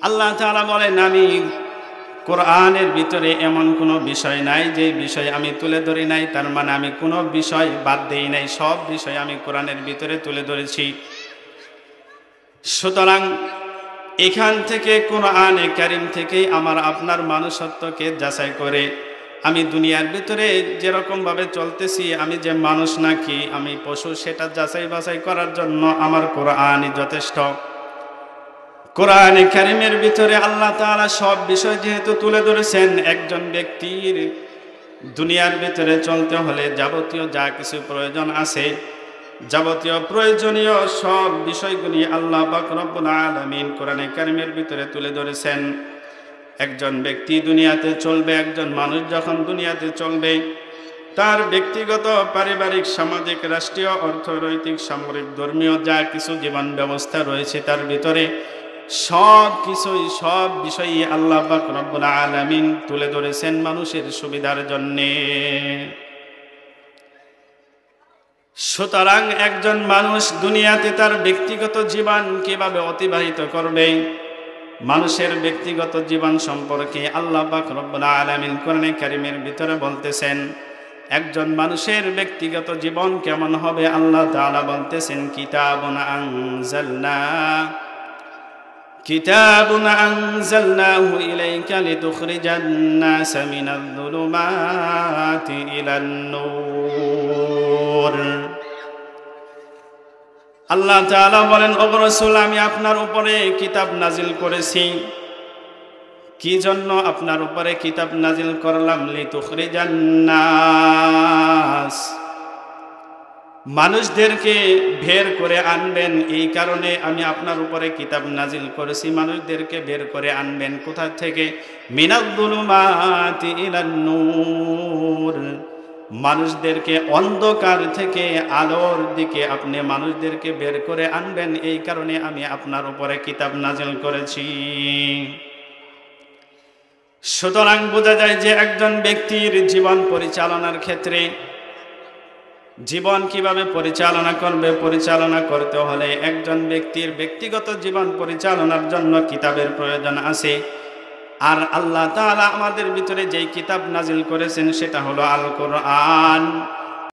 আল্লাহ তাআলা বলেন, আমি কোরআনের ভিতরে এমন কোনো বিষয় নাই যে বিষয় আমি তুলে ধরি নাই। তার মানে আমি কোনো বিষয় বাদ দেই নাই, সব বিষয় আমি কোরআনের ভিতরে তুলে ধরেছি। সুতরাং এখান থেকে কোরআনে কারীম থেকেই আমার আপনার মানুষত্বকে যাচাই করে আমি দুনিয়ার ভিতরে যেরকমভাবে চলতেছি, আমি যে মানুষ নাকি আমি পশু, সেটা যাচাই বাছাই করার জন্য আমার কোরআনই যথেষ্ট। কোরআনে কারীমের ভিতরে আল্লাহ তাআলা সব বিষয় যেহেতু তুলে ধরেছেন, একজন ব্যক্তির দুনিয়ার ভিতরে চলতে হলে যাবতীয় যা কিছু প্রয়োজন আছে, যাবতীয় প্রয়োজনীয় সব বিষয়গুলি আল্লাহ পাক রব্বুল আলামিন কোরআনে কারীমের ভিতরে তুলে ধরেছেন। একজন ব্যক্তি দুনিয়াতে চলবে, একজন মানুষ যখন দুনিয়াতে চলবে, তার ব্যক্তিগত, পারিবারিক, সামাজিক, রাষ্ট্রীয়, অর্থনৈতিক, সামরিক, ধর্মীয় যা কিছু জীবন ব্যবস্থা রয়েছে, তার ভিতরে সব কিছুই, সব বিষয়ই আল্লাহ পাক রব্বুল আলামিন তুলে ধরেছেন মানুষের সুবিধার জন্যে। সুতরাং একজন মানুষ দুনিয়াতে তার ব্যক্তিগত জীবন কিভাবে অতিবাহিত করবে, মানুষের ব্যক্তিগত জীবন সম্পর্কে আল্লাহ পাক রব্বুল আলামিন কোরআনে কারীমের ভিতরে বলতেছেন। একজন মানুষের ব্যক্তিগত জীবন কেমন হবে আল্লাহ তাআলা বলতেছেন, কিতাবুন আনজালনাহু ইলাইকা লিতুখরিজান নাস মিনাল যুলুমাতি ইলান নূর। আল্লাহ তাআলা বলেন, ও রাসূল, আমি আপনার উপরে কিতাব নাজিল করেছি। কি জন্য আপনার উপরে কিতাব নাজিল করলাম? লিতুখরিজান নাস, মানুষদেরকে বের করে আনবেন, এই কারণে আমি আপনার উপরে কিতাব নাজিল করেছি। মানুষদেরকে বের করে আনবেন কোথা থেকে? মিনাল যুলুমাতি ইলান নূর, মানুষদেরকে অন্ধকার থেকে আলোর দিকে আপনি মানুষদেরকে বের করে আনবেন, এই কারণে আমি আপনার উপরে কিতাব নাজিল করেছি। সুতরাং বোঝা যায় যে একজন ব্যক্তির জীবন পরিচালনার ক্ষেত্রে, জীবন কিভাবে পরিচালনা করবে, পরিচালনা করতে হলে একজন ব্যক্তির ব্যক্তিগত জীবন পরিচালনার জন্য কিতাবের প্রয়োজন আছে। আর আল্লাহ তাআলা আমাদের ভিতরে যেই কিতাব নাজিল করেছেন সেটা হলো আল কোরআন।